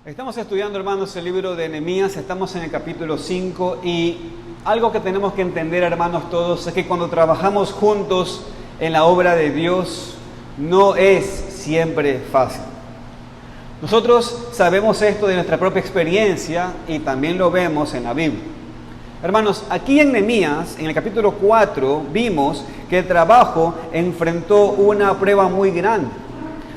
Estamos estudiando, hermanos, el libro de Nehemías, estamos en el capítulo 5 y algo que tenemos que entender, hermanos, todos, es que cuando trabajamos juntos en la obra de Dios, no es siempre fácil. Nosotros sabemos esto de nuestra propia experiencia y también lo vemos en la Biblia. Hermanos, aquí en Nehemías, en el capítulo 4, vimos que el trabajo enfrentó una prueba muy grande.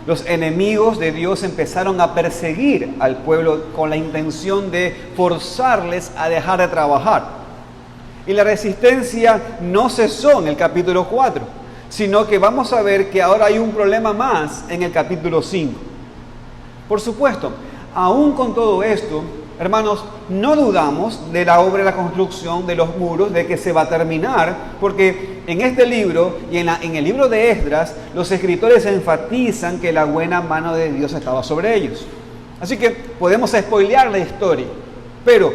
Los enemigos de Dios empezaron a perseguir al pueblo con la intención de forzarles a dejar de trabajar. Y la resistencia no cesó en el capítulo 4, sino que vamos a ver que ahora hay un problema más en el capítulo 5. Por supuesto, aún con todo esto, hermanos, no dudamos de la obra de la construcción de los muros, de que se va a terminar, porque en este libro y en el libro de Esdras, los escritores enfatizan que la buena mano de Dios estaba sobre ellos. Así que podemos spoilear la historia, pero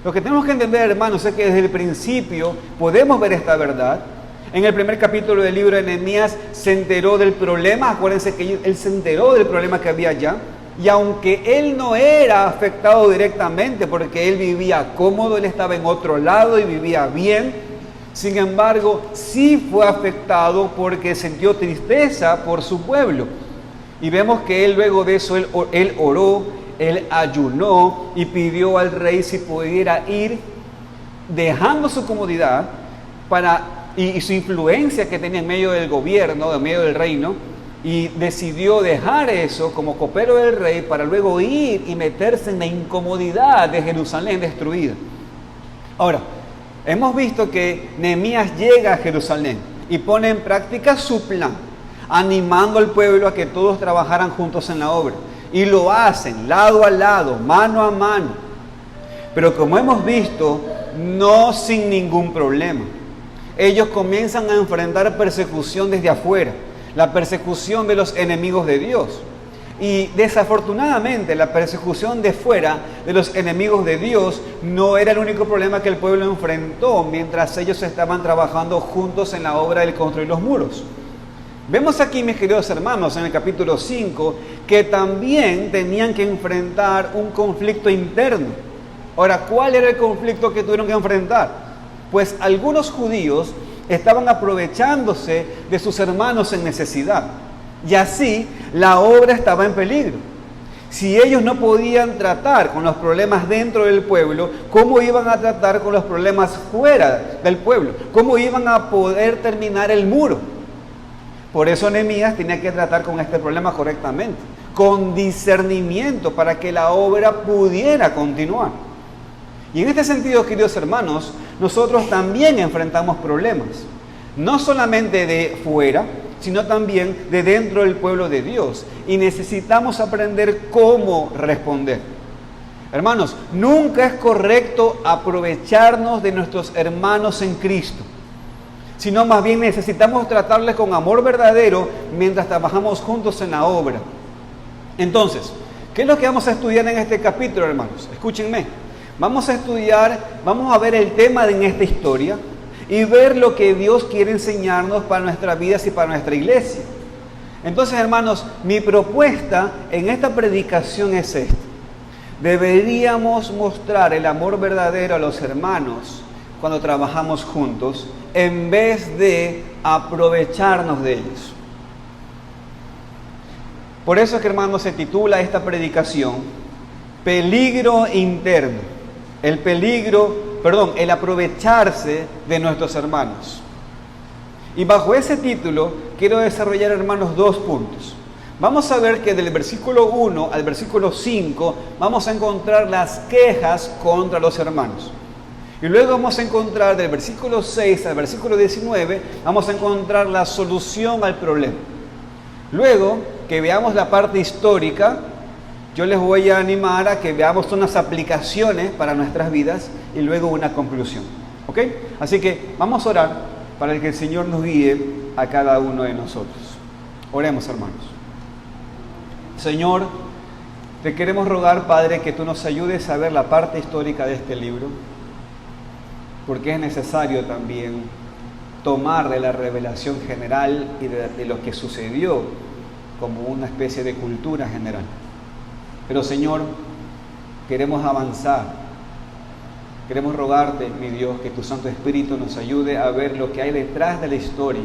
lo que tenemos que entender, hermanos, es que desde el principio podemos ver esta verdad. En el primer capítulo del libro de Nehemías se enteró del problema, acuérdense que él se enteró del problema que había allá. Y aunque él no era afectado directamente porque él vivía cómodo, él estaba en otro lado y vivía bien, sin embargo, sí fue afectado porque sintió tristeza por su pueblo. Y vemos que él luego de eso, él oró, él ayunó y pidió al rey si pudiera ir dejando su comodidad y su influencia que tenía en medio del gobierno, en medio del reino, y decidió dejar eso como copero del rey para luego ir y meterse en la incomodidad de Jerusalén destruida. Ahora, hemos visto que Nehemías llega a Jerusalén y pone en práctica su plan, animando al pueblo a que todos trabajaran juntos en la obra. Y lo hacen lado a lado, mano a mano. Pero como hemos visto, no sin ningún problema. Ellos comienzan a enfrentar persecución desde afuera. La persecución de los enemigos de Dios. Y desafortunadamente la persecución de fuera de los enemigos de Dios no era el único problema que el pueblo enfrentó mientras ellos estaban trabajando juntos en la obra de construir los muros. Vemos aquí, mis queridos hermanos, en el capítulo 5, que también tenían que enfrentar un conflicto interno. Ahora, ¿cuál era el conflicto que tuvieron que enfrentar? Pues algunos judíos estaban aprovechándose de sus hermanos en necesidad. Y así la obra estaba en peligro. Si ellos no podían tratar con los problemas dentro del pueblo, ¿cómo iban a tratar con los problemas fuera del pueblo? ¿Cómo iban a poder terminar el muro? Por eso Nehemías tenía que tratar con este problema correctamente, con discernimiento para que la obra pudiera continuar. Y en este sentido, queridos hermanos, nosotros también enfrentamos problemas, no solamente de fuera, sino también de dentro del pueblo de Dios. Y necesitamos aprender cómo responder. Hermanos, nunca es correcto aprovecharnos de nuestros hermanos en Cristo, sino más bien necesitamos tratarles con amor verdadero mientras trabajamos juntos en la obra. Entonces, ¿qué es lo que vamos a estudiar en este capítulo, hermanos? Escúchenme. Vamos a ver el tema en esta historia y ver lo que Dios quiere enseñarnos para nuestras vidas y para nuestra iglesia. Entonces, hermanos, mi propuesta en esta predicación es esta. Deberíamos mostrar el amor verdadero a los hermanos cuando trabajamos juntos, en vez de aprovecharnos de ellos. Por eso es que, hermanos, se titula esta predicación Peligro interno. El aprovecharse de nuestros hermanos. Y bajo ese título quiero desarrollar, hermanos, 2 puntos. Vamos a ver que del versículo 1 al versículo 5 vamos a encontrar las quejas contra los hermanos. Y luego vamos a encontrar del versículo 6 al versículo 19, vamos a encontrar la solución al problema. Luego que veamos la parte histórica, yo les voy a animar a que veamos unas aplicaciones para nuestras vidas y luego una conclusión. ¿Ok? Así que vamos a orar para que el Señor nos guíe a cada uno de nosotros. Oremos, hermanos. Señor, te queremos rogar, Padre, que tú nos ayudes a ver la parte histórica de este libro, porque es necesario también tomar de la revelación general y de lo que sucedió como una especie de cultura general. Pero, Señor, queremos avanzar. Queremos rogarte, mi Dios, que tu Santo Espíritu nos ayude a ver lo que hay detrás de la historia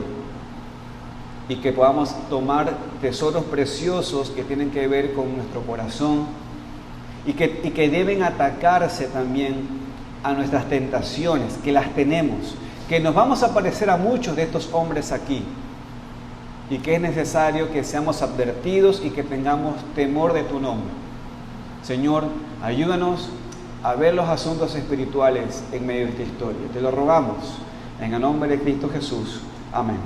y que podamos tomar tesoros preciosos que tienen que ver con nuestro corazón y que deben atacarse también a nuestras tentaciones, que las tenemos, que nos vamos a parecer a muchos de estos hombres aquí y que es necesario que seamos advertidos y que tengamos temor de tu nombre. Señor, ayúdanos a ver los asuntos espirituales en medio de esta historia. Te lo rogamos en el nombre de Cristo Jesús. Amén.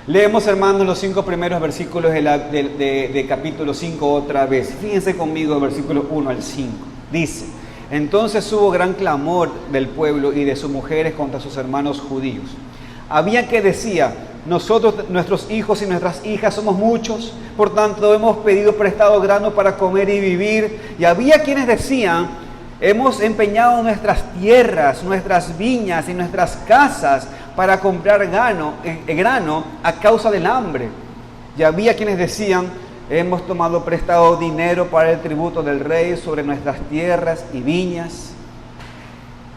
Leemos, hermanos, los 5 primeros versículos de capítulo 5 otra vez. Fíjense conmigo, versículos 1 al 5. Dice: entonces hubo gran clamor del pueblo y de sus mujeres contra sus hermanos judíos. Había que decía: nosotros, nuestros hijos y nuestras hijas somos muchos, por tanto hemos pedido prestado grano para comer y vivir. Y había quienes decían: hemos empeñado nuestras tierras, nuestras viñas y nuestras casas para comprar grano a causa del hambre. Y había quienes decían: hemos tomado prestado dinero para el tributo del rey sobre nuestras tierras y viñas.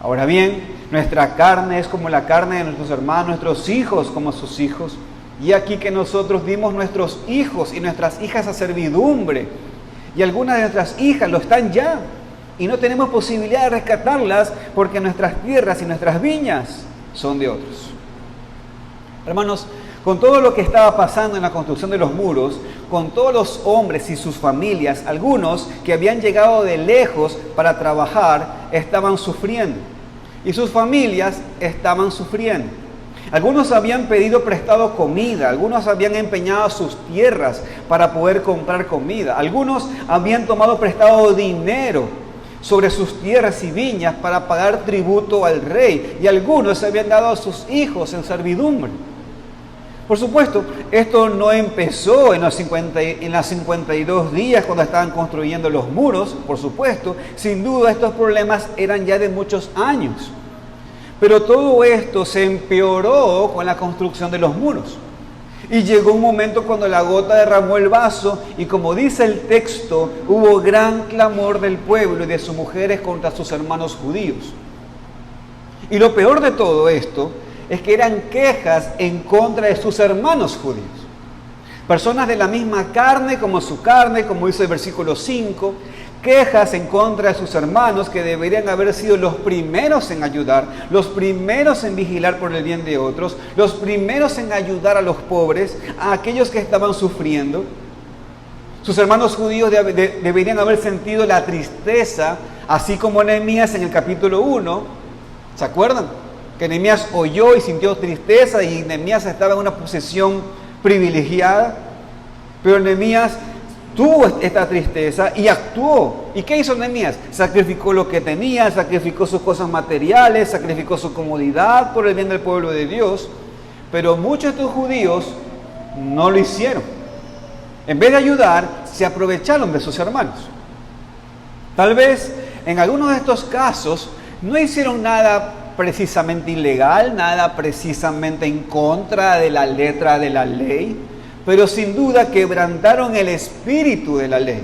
Ahora bien, nuestra carne es como la carne de nuestros hermanos, nuestros hijos como sus hijos. Y aquí que nosotros dimos nuestros hijos y nuestras hijas a servidumbre. Y algunas de nuestras hijas lo están ya. Y no tenemos posibilidad de rescatarlas porque nuestras tierras y nuestras viñas son de otros. Hermanos, con todo lo que estaba pasando en la construcción de los muros, con todos los hombres y sus familias, algunos que habían llegado de lejos para trabajar, estaban sufriendo. Y sus familias estaban sufriendo. Algunos habían pedido prestado comida, algunos habían empeñado sus tierras para poder comprar comida, algunos habían tomado prestado dinero sobre sus tierras y viñas para pagar tributo al rey, y algunos se habían dado a sus hijos en servidumbre. Por supuesto, esto no empezó en los 52 días cuando estaban construyendo los muros, por supuesto. Sin duda estos problemas eran ya de muchos años. Pero todo esto se empeoró con la construcción de los muros. Y llegó un momento cuando la gota derramó el vaso y, como dice el texto, hubo gran clamor del pueblo y de sus mujeres contra sus hermanos judíos. Y lo peor de todo esto es que eran quejas en contra de sus hermanos judíos. Personas de la misma carne, como dice el versículo 5, quejas en contra de sus hermanos que deberían haber sido los primeros en ayudar, los primeros en vigilar por el bien de otros, los primeros en ayudar a los pobres, a aquellos que estaban sufriendo. Sus hermanos judíos deberían haber sentido la tristeza, así como Nehemías en el capítulo 1, ¿se acuerdan? Que Nehemías oyó y sintió tristeza y Nehemías estaba en una posición privilegiada, pero Nehemías tuvo esta tristeza y actuó. ¿Y qué hizo Nehemías? Sacrificó lo que tenía, sacrificó sus cosas materiales, sacrificó su comodidad por el bien del pueblo de Dios, pero muchos de estos judíos no lo hicieron. En vez de ayudar, se aprovecharon de sus hermanos. Tal vez en algunos de estos casos no hicieron nada precisamente ilegal, nada precisamente en contra de la letra de la ley, pero sin duda quebrantaron el espíritu de la ley.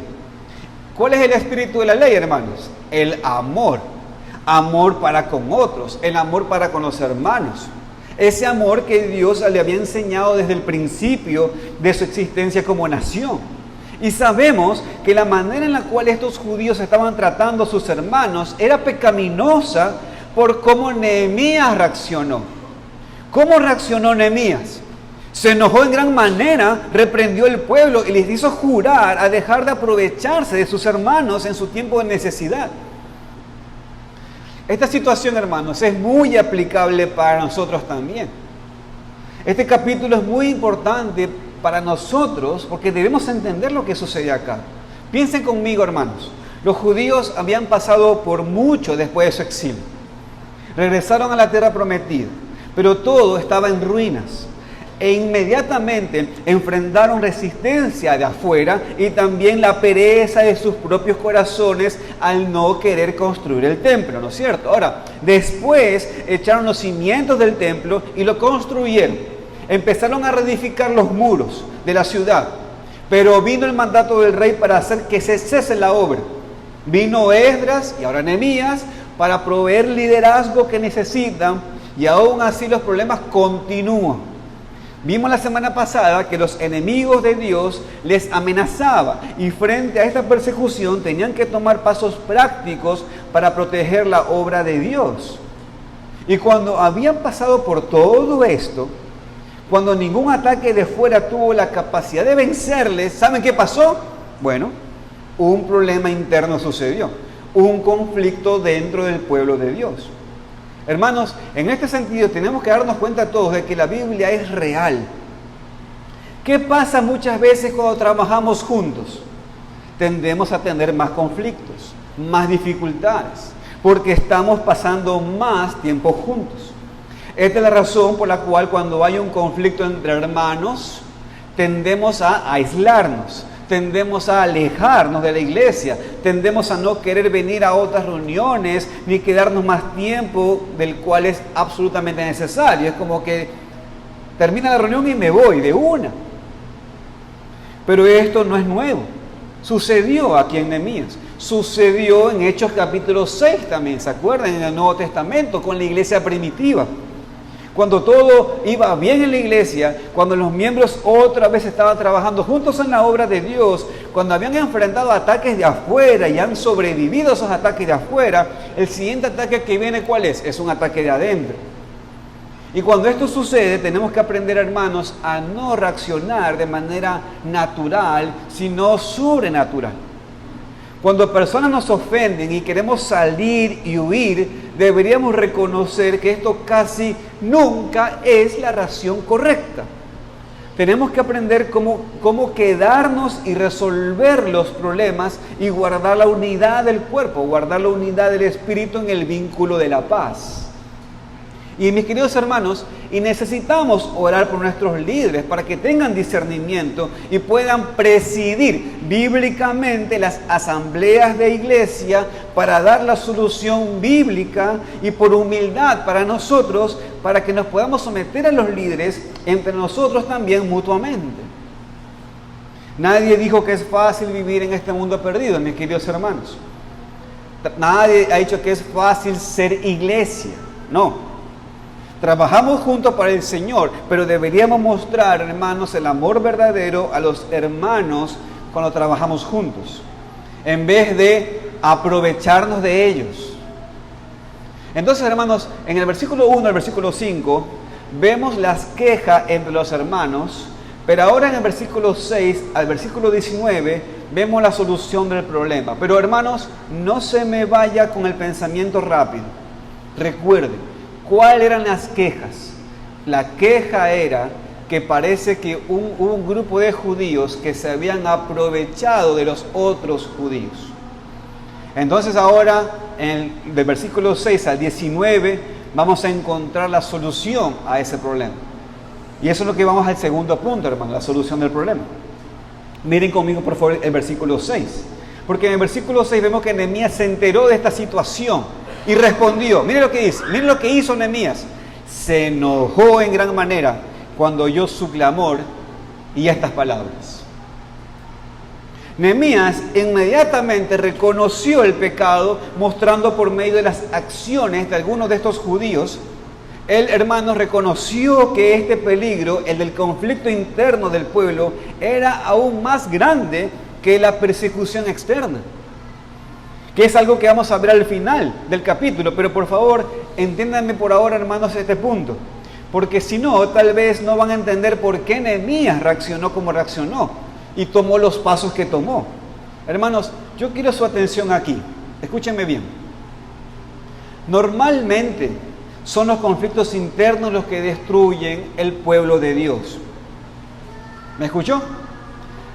¿Cuál es el espíritu de la ley, hermanos? El amor. Amor para con otros, el amor para con los hermanos. Ese amor que Dios le había enseñado desde el principio de su existencia como nación. Y sabemos que la manera en la cual estos judíos estaban tratando a sus hermanos era pecaminosa por cómo Nehemías reaccionó. ¿Cómo reaccionó Nehemías? Se enojó en gran manera, reprendió al pueblo y les hizo jurar a dejar de aprovecharse de sus hermanos en su tiempo de necesidad. Esta situación, hermanos, es muy aplicable para nosotros también. Este capítulo es muy importante para nosotros porque debemos entender lo que sucede acá. Piensen conmigo, hermanos. Los judíos habían pasado por mucho después de su exilio. Regresaron a la tierra prometida, pero todo estaba en ruinas. E inmediatamente enfrentaron resistencia de afuera y también la pereza de sus propios corazones al no querer construir el templo, ¿no es cierto? Ahora, después echaron los cimientos del templo y lo construyeron. Empezaron a reedificar los muros de la ciudad, pero vino el mandato del rey para hacer que se cese la obra. Vino Esdras y ahora Nehemías para proveer liderazgo que necesitan, y aún así los problemas continúan. Vimos la semana pasada que los enemigos de Dios les amenazaban, y frente a esta persecución tenían que tomar pasos prácticos para proteger la obra de Dios. Y cuando habían pasado por todo esto, cuando ningún ataque de fuera tuvo la capacidad de vencerles, ¿saben qué pasó? Bueno, un problema interno sucedió, un conflicto dentro del pueblo de Dios. Hermanos, en este sentido tenemos que darnos cuenta todos de que la Biblia es real. ¿Qué pasa muchas veces cuando trabajamos juntos? Tendemos a tener más conflictos, más dificultades, porque estamos pasando más tiempo juntos. Esta es la razón por la cual cuando hay un conflicto entre hermanos, tendemos a aislarnos, tendemos a alejarnos de la iglesia, tendemos a no querer venir a otras reuniones, ni quedarnos más tiempo del cual es absolutamente necesario. Es como que termina la reunión y me voy de una. Pero esto no es nuevo. Sucedió aquí en Nehemías. Sucedió en Hechos capítulo 6 también, ¿se acuerdan? En el Nuevo Testamento, con la iglesia primitiva. Cuando todo iba bien en la iglesia, cuando los miembros otra vez estaban trabajando juntos en la obra de Dios, cuando habían enfrentado ataques de afuera y han sobrevivido a esos ataques de afuera, el siguiente ataque que viene, ¿cuál es? Es un ataque de adentro. Y cuando esto sucede, tenemos que aprender, hermanos, a no reaccionar de manera natural, sino sobrenatural. Cuando personas nos ofenden y queremos salir y huir, deberíamos reconocer que esto casi nunca es la reacción correcta. Tenemos que aprender cómo quedarnos y resolver los problemas y guardar la unidad del cuerpo, guardar la unidad del espíritu en el vínculo de la paz. Y mis queridos hermanos, y necesitamos orar por nuestros líderes para que tengan discernimiento y puedan presidir bíblicamente las asambleas de iglesia para dar la solución bíblica y por humildad para nosotros, para que nos podamos someter a los líderes entre nosotros también mutuamente. Nadie dijo que es fácil vivir en este mundo perdido, mis queridos hermanos. Nadie ha dicho que es fácil ser iglesia, no. Trabajamos juntos para el Señor, pero deberíamos mostrar, hermanos, el amor verdadero a los hermanos cuando trabajamos juntos, en vez de aprovecharnos de ellos. Entonces, hermanos, en el versículo 1 al versículo 5, vemos las quejas entre los hermanos, pero ahora en el versículo 6 al versículo 19, vemos la solución del problema. Pero, hermanos, no se me vaya con el pensamiento rápido. Recuerden, ¿cuáles eran las quejas? La queja era que parece que hubo un grupo de judíos que se habían aprovechado de los otros judíos. Entonces ahora, del versículo 6 al 19, vamos a encontrar la solución a ese problema. Y eso es lo que vamos al segundo punto, hermano, la solución del problema. Miren conmigo, por favor, el versículo 6. Porque en el versículo 6 vemos que Nehemías se enteró de esta situación y respondió. Miren lo que dice, miren lo que hizo Nehemías. Se enojó en gran manera cuando oyó su clamor y estas palabras. Nehemías inmediatamente reconoció el pecado, mostrando por medio de las acciones de algunos de estos judíos. Él, hermanos, reconoció que este peligro, el del conflicto interno del pueblo, era aún más grande que la persecución externa, que es algo que vamos a ver al final del capítulo. Pero por favor, entiéndanme por ahora, hermanos, este punto, porque si no, tal vez no van a entender por qué Nehemías reaccionó como reaccionó y tomó los pasos que tomó. Hermanos, yo quiero su atención aquí. Escúchenme bien. Normalmente son los conflictos internos los que destruyen el pueblo de Dios. ¿Me escuchó?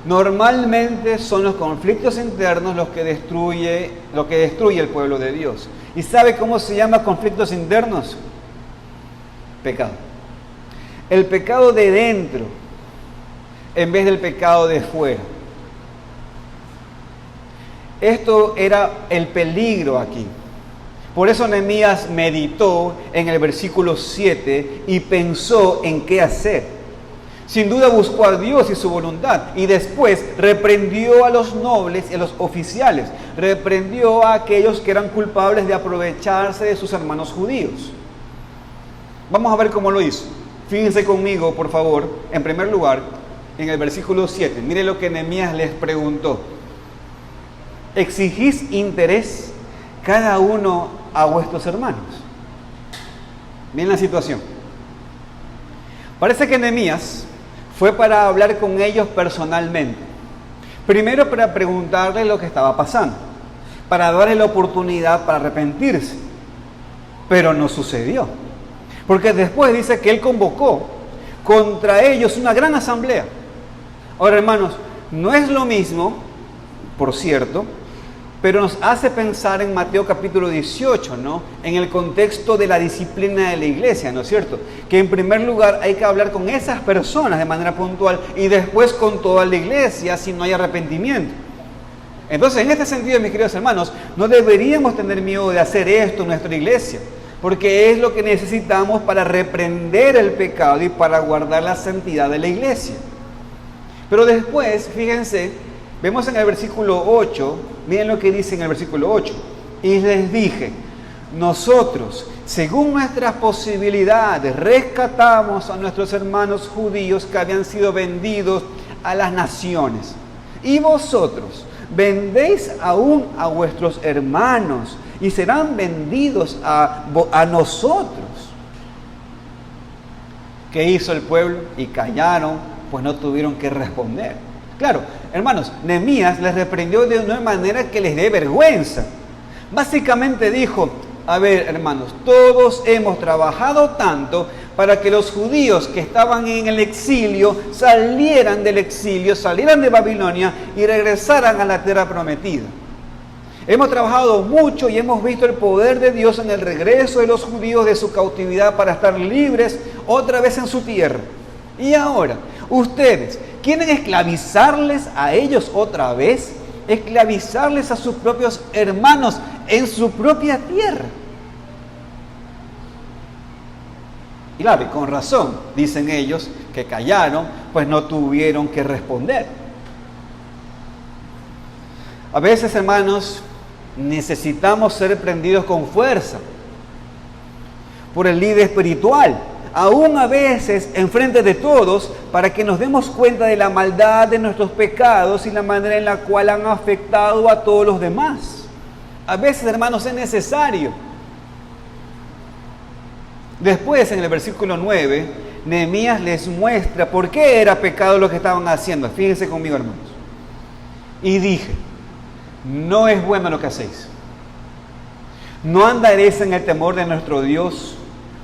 Normalmente son los conflictos internos los que destruye el pueblo de Dios. ¿Y sabe cómo se llama conflictos internos? Pecado. El pecado de dentro en vez del pecado de fuera. Esto era el peligro aquí. Por eso Nehemías meditó en el versículo 7 y pensó en qué hacer. Sin duda buscó a Dios y su voluntad, y después reprendió a los nobles y a los oficiales, reprendió a aquellos que eran culpables de aprovecharse de sus hermanos judíos. Vamos a ver cómo lo hizo. Fíjense conmigo, por favor, en primer lugar, en el versículo 7. Mire lo que Nehemías les preguntó. ¿Exigís interés cada uno a vuestros hermanos? Miren la situación. Parece que Nehemías fue para hablar con ellos personalmente. Primero para preguntarles lo que estaba pasando, para darles la oportunidad para arrepentirse. Pero no sucedió. Porque después dice que él convocó contra ellos una gran asamblea. Ahora, hermanos, no es lo mismo, por cierto, pero nos hace pensar en Mateo capítulo 18, ¿no? En el contexto de la disciplina de la iglesia, ¿no es cierto? Que en primer lugar hay que hablar con esas personas de manera puntual y después con toda la iglesia si no hay arrepentimiento. Entonces, en este sentido, mis queridos hermanos, no deberíamos tener miedo de hacer esto en nuestra iglesia, porque es lo que necesitamos para reprender el pecado y para guardar la santidad de la iglesia. Pero después, fíjense, vemos en el versículo 8, miren lo que dice en el versículo 8. Y les dije, nosotros, según nuestras posibilidades, rescatamos a nuestros hermanos judíos que habían sido vendidos a las naciones. Y vosotros vendéis aún a vuestros hermanos y serán vendidos a nosotros. ¿Qué hizo el pueblo? Y callaron, pues no tuvieron que responder. Claro, hermanos, Nehemías les reprendió de una manera que les dé vergüenza. Básicamente dijo, a ver, hermanos, todos hemos trabajado tanto para que los judíos que estaban en el exilio salieran del exilio, salieran de Babilonia y regresaran a la tierra prometida. Hemos trabajado mucho y hemos visto el poder de Dios en el regreso de los judíos de su cautividad para estar libres otra vez en su tierra. Y ahora, ustedes quieren esclavizarles a ellos otra vez, esclavizarles a sus propios hermanos en su propia tierra. Y claro, y con razón, dicen ellos, que callaron, pues no tuvieron que responder. A veces, hermanos, necesitamos ser reprendidos con fuerza por el líder espiritual, aún a veces enfrente de todos, para que nos demos cuenta de la maldad de nuestros pecados y la manera en la cual han afectado a todos los demás. A veces, hermanos, es necesario. Después, en el versículo 9, Nehemías les muestra por qué era pecado lo que estaban haciendo. Fíjense conmigo, hermanos. Y dije, no es bueno lo que hacéis. No andaréis en el temor de nuestro Dios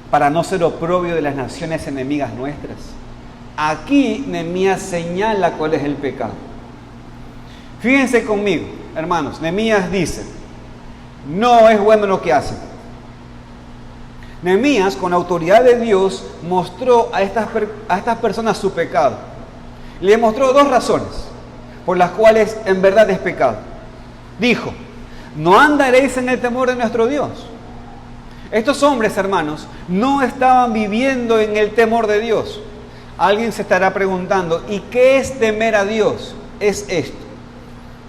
para no ser oprobio de las naciones enemigas nuestras. Aquí Nehemías señala cuál es el pecado. Fíjense conmigo, hermanos. Nehemías dice, no es bueno lo que hacen. Nehemías, con autoridad de Dios, mostró a estas personas su pecado. Le mostró dos razones por las cuales en verdad es pecado. Dijo, no andaréis en el temor de nuestro Dios. Estos hombres, hermanos, no estaban viviendo en el temor de Dios. Alguien se estará preguntando, ¿y qué es temer a Dios? Es esto,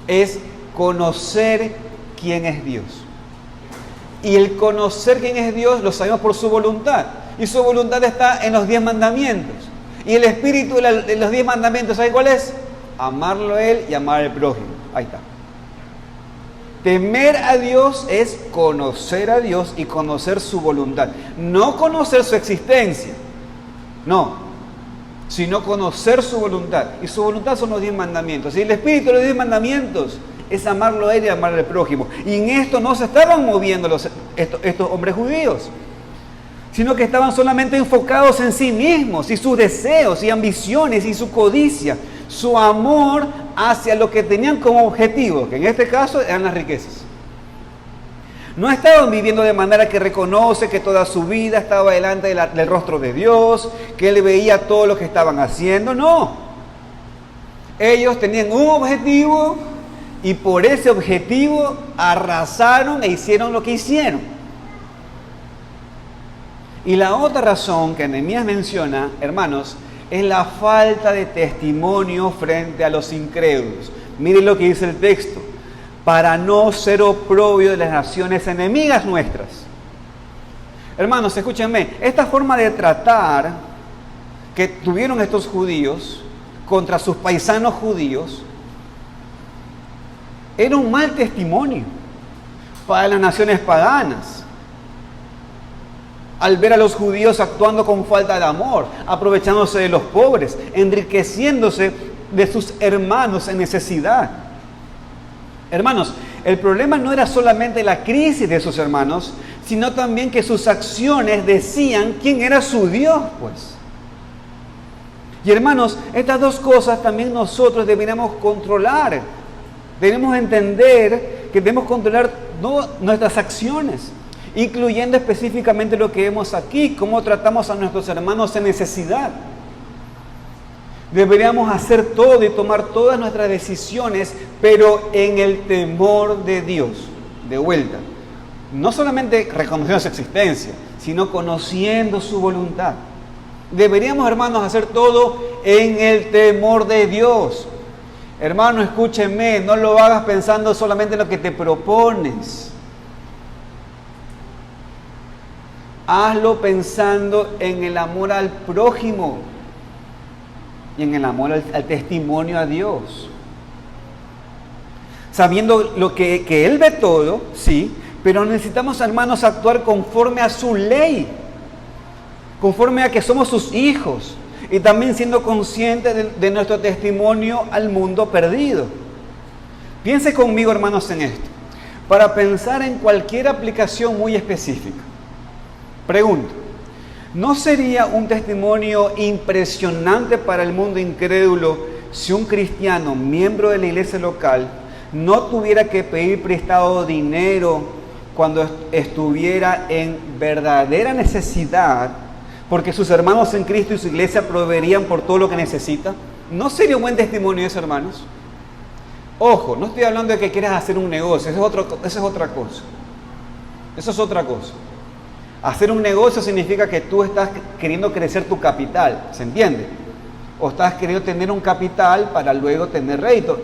es conocer quién es Dios. Y el conocer quién es Dios lo sabemos por su voluntad. Y su voluntad está en los 10 mandamientos. Y el espíritu de los 10 mandamientos, ¿sabe cuál es? Amarlo a Él y amar al prójimo. Ahí está. Temer a Dios es conocer a Dios y conocer su voluntad. No conocer su existencia, no, sino conocer su voluntad. Y su voluntad son los 10 mandamientos. Y el espíritu de los 10 mandamientos es amarlo a Él y amar al prójimo. Y en esto no se estaban moviendo estos hombres judíos, sino que estaban solamente enfocados en sí mismos y sus deseos y ambiciones y su codicia, su amor hacia lo que tenían como objetivo, que en este caso eran las riquezas. No estaban viviendo de manera que reconoce que toda su vida estaba delante del rostro de Dios, que Él veía todo lo que estaban haciendo, no. Ellos tenían un objetivo y por ese objetivo arrasaron e hicieron lo que hicieron. Y la otra razón que Nehemías menciona, hermanos, es la falta de testimonio frente a los incrédulos. Miren lo que dice el texto: para no ser oprobio de las naciones enemigas nuestras. Hermanos, escúchenme, esta forma de tratar que tuvieron estos judíos contra sus paisanos judíos era un mal testimonio para las naciones paganas, al ver a los judíos actuando con falta de amor, aprovechándose de los pobres, enriqueciéndose de sus hermanos en necesidad. Hermanos, el problema no era solamente la crisis de sus hermanos, sino también que sus acciones decían quién era su Dios, pues. Y hermanos, estas dos cosas también nosotros deberíamos controlar. Debemos entender que debemos controlar nuestras acciones, incluyendo específicamente lo que vemos aquí, cómo tratamos a nuestros hermanos en necesidad. Deberíamos hacer todo y tomar todas nuestras decisiones, pero en el temor de Dios. De vuelta, no solamente reconociendo su existencia, sino conociendo su voluntad. Deberíamos, hermanos, hacer todo en el temor de Dios. Hermano, escúcheme, no lo hagas pensando solamente en lo que te propones. Hazlo pensando en el amor al prójimo y en el amor al testimonio a Dios. Sabiendo lo que Él ve todo, sí, pero necesitamos, hermanos, actuar conforme a su ley, conforme a que somos sus hijos, y también siendo conscientes de nuestro testimonio al mundo perdido. Piense conmigo, hermanos, en esto, para pensar en cualquier aplicación muy específica. Pregunto, ¿no sería un testimonio impresionante para el mundo incrédulo si un cristiano, miembro de la iglesia local, no tuviera que pedir prestado dinero cuando estuviera en verdadera necesidad, porque sus hermanos en Cristo y su iglesia proveerían por todo lo que necesita? ¿No sería un buen testimonio eso, hermanos? Ojo, no estoy hablando de que quieras hacer un negocio, eso es otra cosa. Eso es otra cosa. Hacer un negocio significa que tú estás queriendo crecer tu capital, ¿se entiende? O estás queriendo tener un capital para luego tener rédito.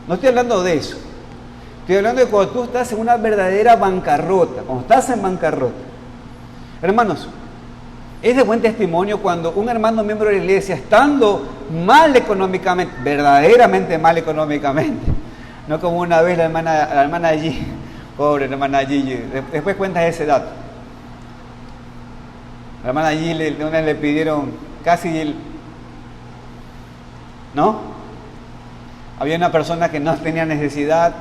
No estoy hablando de eso. Estoy hablando de cuando tú estás en una verdadera bancarrota, cuando estás en bancarrota. Hermanos, es de buen testimonio cuando un hermano miembro de la iglesia, estando mal económicamente, verdaderamente mal económicamente, no como una vez la hermana allí, pobre hermana allí, después cuentas ese dato. La hermana allí le pidieron casi, ¿no? Había una persona que no tenía necesidad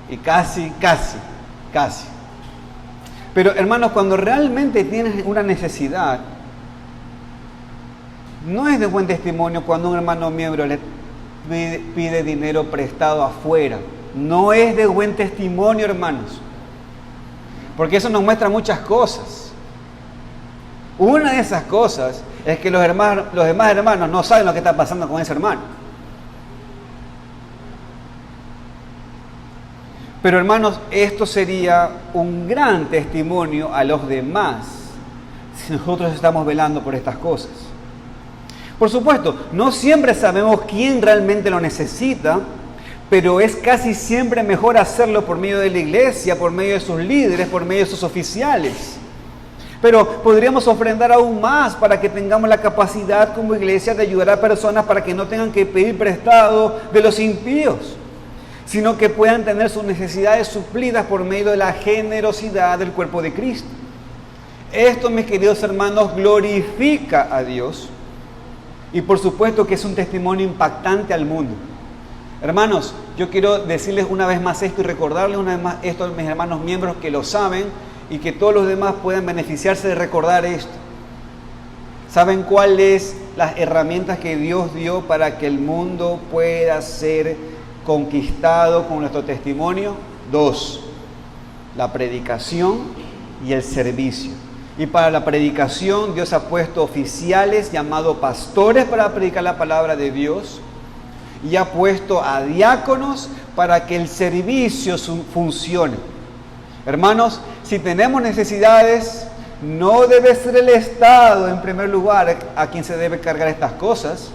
y casi. Pero hermanos, cuando realmente tienes una necesidad, no es de buen testimonio cuando un hermano miembro le pide dinero prestado afuera. No es de buen testimonio, hermanos. Porque eso nos muestra muchas cosas. Una de esas cosas es que los demás hermanos no saben lo que está pasando con ese hermano. Pero hermanos, esto sería un gran testimonio a los demás si nosotros estamos velando por estas cosas. Por supuesto, no siempre sabemos quién realmente lo necesita, pero es casi siempre mejor hacerlo por medio de la iglesia, por medio de sus líderes, por medio de sus oficiales. Pero podríamos ofrendar aún más para que tengamos la capacidad como iglesia de ayudar a personas para que no tengan que pedir prestado de los impíos, sino que puedan tener sus necesidades suplidas por medio de la generosidad del cuerpo de Cristo. Esto, mis queridos hermanos, glorifica a Dios y por supuesto que es un testimonio impactante al mundo. Hermanos, yo quiero decirles una vez más esto y recordarles una vez más esto a mis hermanos miembros que lo saben y que todos los demás puedan beneficiarse de recordar esto. ¿Saben cuáles las herramientas que Dios dio para que el mundo pueda ser conquistado con nuestro testimonio? 2, la predicación y el servicio. Y para la predicación Dios ha puesto oficiales llamados pastores para predicar la palabra de Dios, y ha puesto a diáconos para que el servicio funcione. Hermanos, si tenemos necesidades, no debe ser el Estado en primer lugar a quien se debe cargar estas cosas.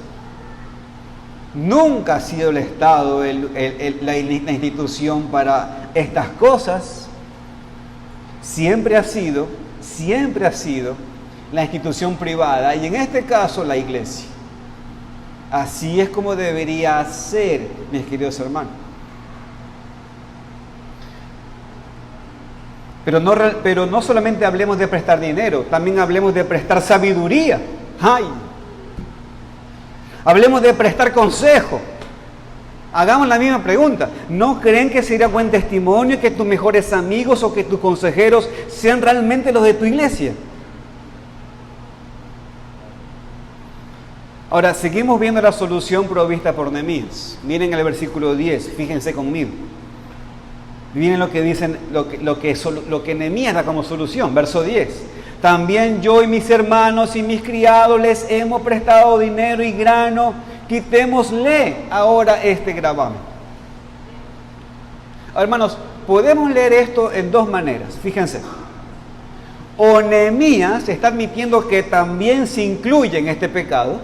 Nunca ha sido el Estado la institución para estas cosas. Siempre ha sido la institución privada y en este caso la iglesia. Así es como debería ser, mis queridos hermanos. Pero no solamente hablemos de prestar dinero, también hablemos de prestar sabiduría. ¡Ay! Hablemos de prestar consejo. Hagamos la misma pregunta. ¿No creen que sería buen testimonio que tus mejores amigos o que tus consejeros sean realmente los de tu iglesia? Ahora, seguimos viendo la solución provista por Nehemías. Miren el versículo 10, fíjense conmigo. Miren lo que dicen, lo que Nehemías da como solución, verso 10. También yo y mis hermanos y mis criados les hemos prestado dinero y grano, quitémosle ahora este gravamen. Hermanos, podemos leer esto en dos maneras, fíjense. O Nehemías está admitiendo que también se incluye en este pecado,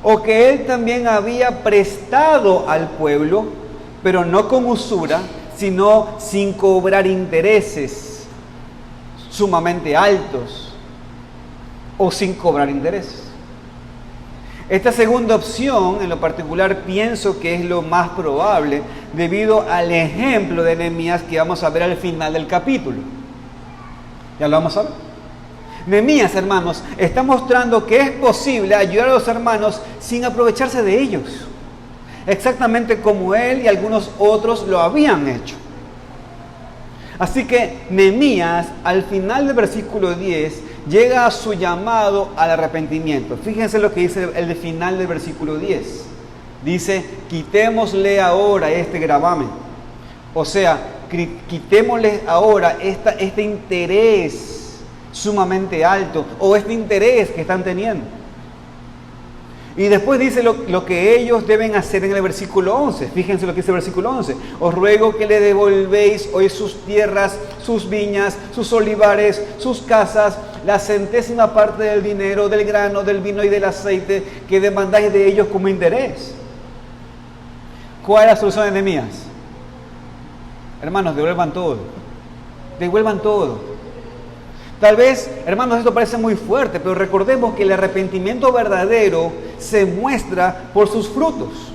o que él también había prestado al pueblo, pero no con usura, sino sin cobrar intereses sumamente altos o sin cobrar intereses. Esta segunda opción, en lo particular, pienso que es lo más probable debido al ejemplo de Nehemías que vamos a ver al final del capítulo. ¿Ya lo vamos a ver? Nehemías, hermanos, está mostrando que es posible ayudar a los hermanos sin aprovecharse de ellos, exactamente como él y algunos otros lo habían hecho. Así que Nehemías, al final del versículo 10, llega a su llamado al arrepentimiento. Fíjense lo que dice el final del versículo 10. Dice, quitémosle ahora este gravamen. O sea, quitémosle ahora este interés sumamente alto o este interés que están teniendo. Y después dice lo que ellos deben hacer en el versículo 11. Fíjense lo que dice el versículo 11. Os ruego que le devolvéis hoy sus tierras, sus viñas, sus olivares, sus casas, la centésima parte del dinero, del grano, del vino y del aceite que demandáis de ellos como interés. ¿Cuál es la solución de Nehemías? Hermanos, devuelvan todo. Devuelvan todo. Tal vez, hermanos, esto parece muy fuerte, pero recordemos que el arrepentimiento verdadero se muestra por sus frutos.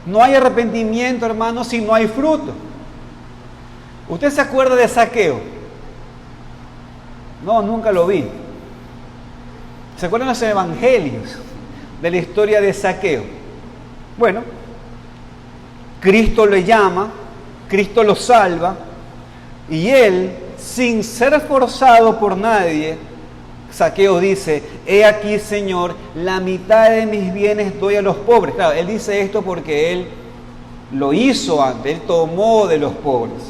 No hay arrepentimiento, hermanos, si no hay fruto. ¿Usted se acuerda de Zaqueo? No, nunca lo vi. ¿Se acuerdan los evangelios de la historia de Zaqueo? Bueno, Cristo le llama, Cristo lo salva, y él, sin ser forzado por nadie, Zaqueo dice, he aquí, Señor, la mitad de mis bienes doy a los pobres. Claro, él dice esto porque él lo hizo antes, él tomó de los pobres.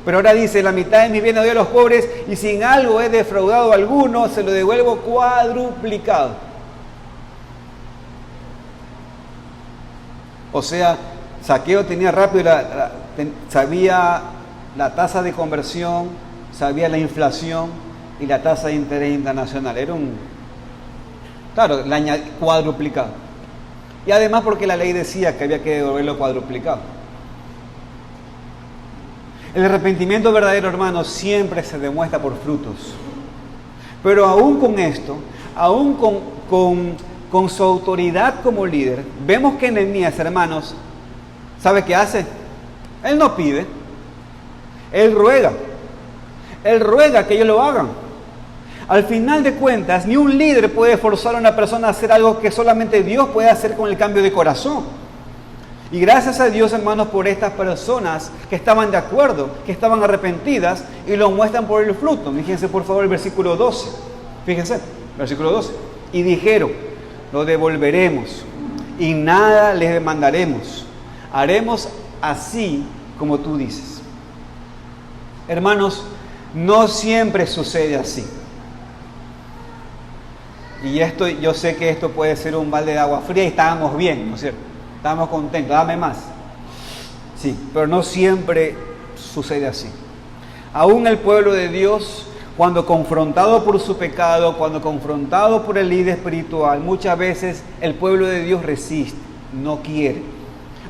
Pero ahora dice, la mitad de mis bienes doy a los pobres y sin algo he defraudado a alguno, se lo devuelvo cuadruplicado. O sea, Zaqueo tenía rápido, sabía la tasa de conversión, sabía la inflación y la tasa de interés internacional. Era cuadruplicado. Y además porque la ley decía que había que devolverlo cuadruplicado. El arrepentimiento verdadero, hermanos, siempre se demuestra por frutos. Pero aún con esto, aún con su autoridad como líder, vemos que Nehemías, hermanos, ¿sabe qué hace? Él no pide, él ruega. Él ruega que ellos lo hagan. Al final de cuentas, ni un líder puede forzar a una persona a hacer algo que solamente Dios puede hacer con el cambio de corazón. Y gracias a Dios, hermanos, por estas personas que estaban de acuerdo, que estaban arrepentidas y lo muestran por el fruto. Fíjense por favor el versículo 12. Fíjense, versículo 12. Y dijeron, lo devolveremos y nada les demandaremos. Haremos así como tú dices. Hermanos, no siempre sucede así. Y yo sé que esto puede ser un balde de agua fría y estábamos bien, ¿no es cierto? Estábamos contentos, dame más. Sí, pero no siempre sucede así. Aún el pueblo de Dios, cuando confrontado por su pecado, cuando confrontado por el líder espiritual, muchas veces el pueblo de Dios resiste, no quiere.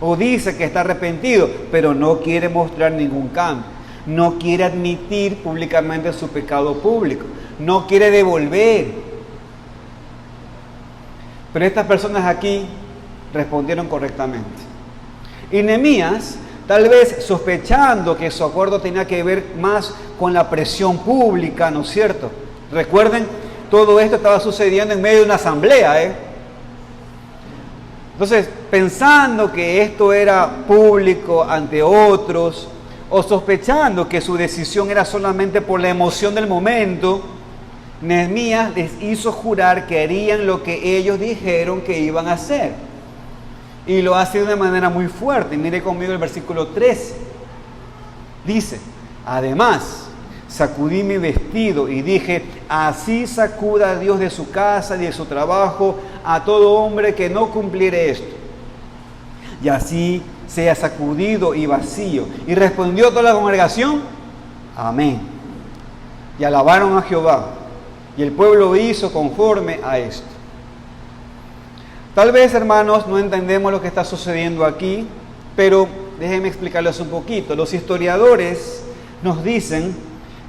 O dice que está arrepentido, pero no quiere mostrar ningún cambio. No quiere admitir públicamente su pecado público. No quiere devolver. Pero estas personas aquí respondieron correctamente. Y Nehemías, tal vez sospechando que su acuerdo tenía que ver más con la presión pública, ¿no es cierto? Recuerden, todo esto estaba sucediendo en medio de una asamblea, Entonces, pensando que esto era público ante otros, o sospechando que su decisión era solamente por la emoción del momento, Nehemías les hizo jurar que harían lo que ellos dijeron que iban a hacer. Y lo hace de una manera muy fuerte. Mire conmigo el versículo 13. Dice, además, sacudí mi vestido y dije, así sacuda a Dios de su casa y de su trabajo a todo hombre que no cumpliere esto. Y así sea sacudido y vacío. Y respondió toda la congregación, amén. Y alabaron a Jehová. Y el pueblo hizo conforme a esto. Tal vez, hermanos, no entendemos lo que está sucediendo aquí, pero déjenme explicarles un poquito. Los historiadores nos dicen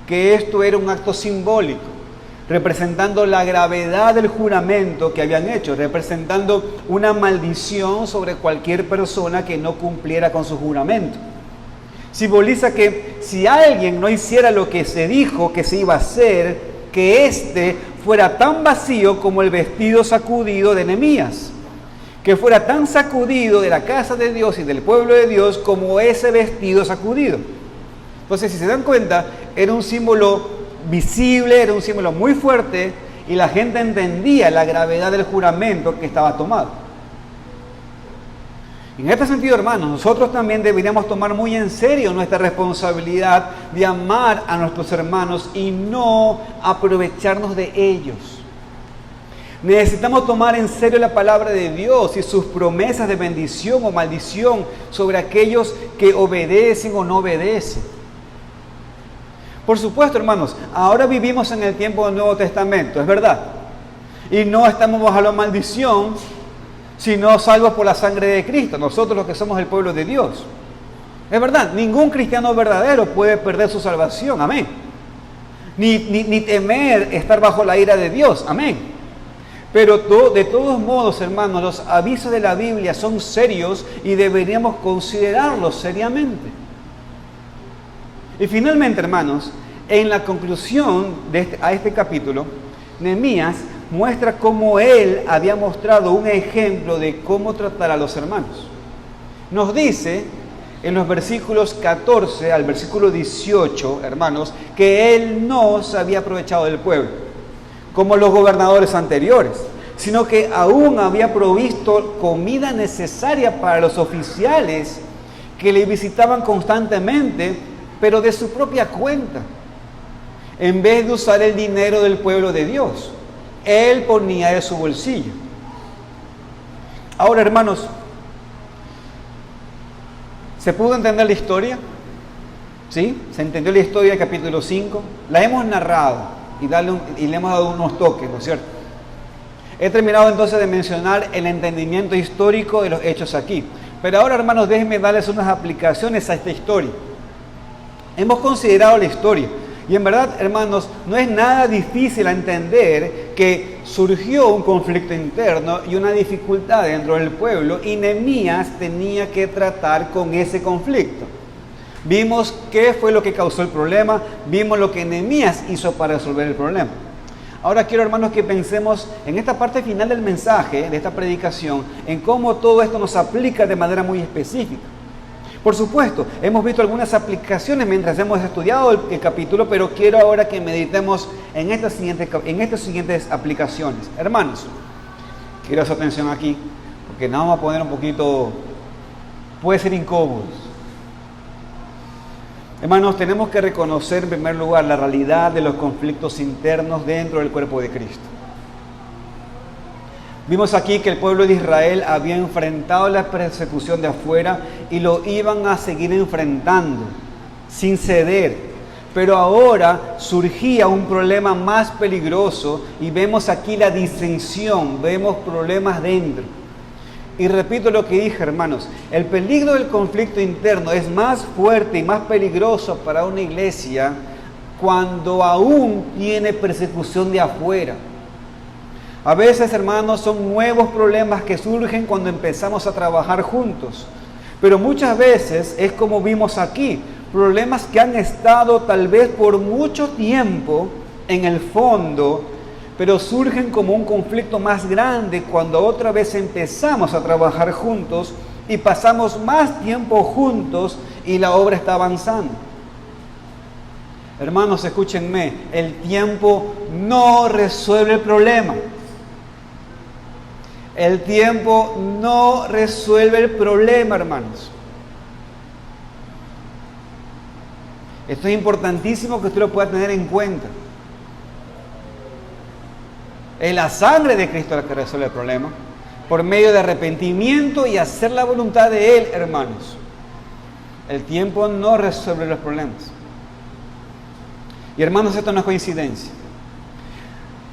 que esto era un acto simbólico, representando la gravedad del juramento que habían hecho, representando una maldición sobre cualquier persona que no cumpliera con su juramento. Simboliza que si alguien no hiciera lo que se dijo que se iba a hacer, que éste fuera tan vacío como el vestido sacudido de Nehemías, que fuera tan sacudido de la casa de Dios y del pueblo de Dios como ese vestido sacudido. Entonces, si se dan cuenta, era un símbolo visible, era un símbolo muy fuerte y la gente entendía la gravedad del juramento que estaba tomado. En este sentido, hermanos, nosotros también deberíamos tomar muy en serio nuestra responsabilidad de amar a nuestros hermanos y no aprovecharnos de ellos. Necesitamos tomar en serio la palabra de Dios y sus promesas de bendición o maldición sobre aquellos que obedecen o no obedecen. Por supuesto, hermanos, ahora vivimos en el tiempo del Nuevo Testamento, es verdad. Y no estamos bajo la maldición, sino salvos por la sangre de Cristo, nosotros los que somos el pueblo de Dios. Es verdad, ningún cristiano verdadero puede perder su salvación, amén. Ni temer estar bajo la ira de Dios, amén. Pero de todos modos, hermanos, los avisos de la Biblia son serios y deberíamos considerarlos seriamente. Y finalmente, hermanos, en la conclusión a este capítulo, Nehemías muestra cómo él había mostrado un ejemplo de cómo tratar a los hermanos. Nos dice en los versículos 14 al versículo 18, hermanos, que él no se había aprovechado del pueblo, como los gobernadores anteriores, sino que aún había provisto comida necesaria para los oficiales que le visitaban constantemente, pero de su propia cuenta, en vez de usar el dinero del pueblo de Dios. Él ponía de su bolsillo. Ahora, hermanos, ¿se pudo entender la historia? ¿Sí? ¿Se entendió la historia del capítulo 5? La hemos narrado y le hemos dado unos toques, ¿no es cierto? He terminado entonces de mencionar el entendimiento histórico de los hechos aquí. Pero ahora, hermanos, déjenme darles unas aplicaciones a esta historia. Hemos considerado la historia. Y en verdad, hermanos, no es nada difícil entender que surgió un conflicto interno y una dificultad dentro del pueblo y Nehemías tenía que tratar con ese conflicto. Vimos qué fue lo que causó el problema, vimos lo que Nehemías hizo para resolver el problema. Ahora quiero, hermanos, que pensemos en esta parte final del mensaje, de esta predicación, en cómo todo esto nos aplica de manera muy específica. Por supuesto, hemos visto algunas aplicaciones mientras hemos estudiado el capítulo, pero quiero ahora que meditemos en estas siguientes aplicaciones. Hermanos, quiero su atención aquí, porque nos vamos a poner un poquito, puede ser incómodos. Hermanos, tenemos que reconocer en primer lugar la realidad de los conflictos internos dentro del cuerpo de Cristo. Vimos aquí que el pueblo de Israel había enfrentado la persecución de afuera y lo iban a seguir enfrentando, sin ceder. Pero ahora surgía un problema más peligroso y vemos aquí la disensión, vemos problemas dentro. Y repito lo que dije, hermanos, el peligro del conflicto interno es más fuerte y más peligroso para una iglesia cuando aún tiene persecución de afuera. A veces, hermanos, son nuevos problemas que surgen cuando empezamos a trabajar juntos. Pero muchas veces es como vimos aquí, problemas que han estado tal vez por mucho tiempo en el fondo, pero surgen como un conflicto más grande cuando otra vez empezamos a trabajar juntos y pasamos más tiempo juntos y la obra está avanzando. Hermanos, escúchenme, el tiempo no resuelve el problema. El tiempo no resuelve el problema, hermanos. Esto es importantísimo que usted lo pueda tener en cuenta. Es la sangre de Cristo la que resuelve el problema, por medio de arrepentimiento y hacer la voluntad de Él, hermanos. El tiempo no resuelve los problemas. Y hermanos, esto no es coincidencia.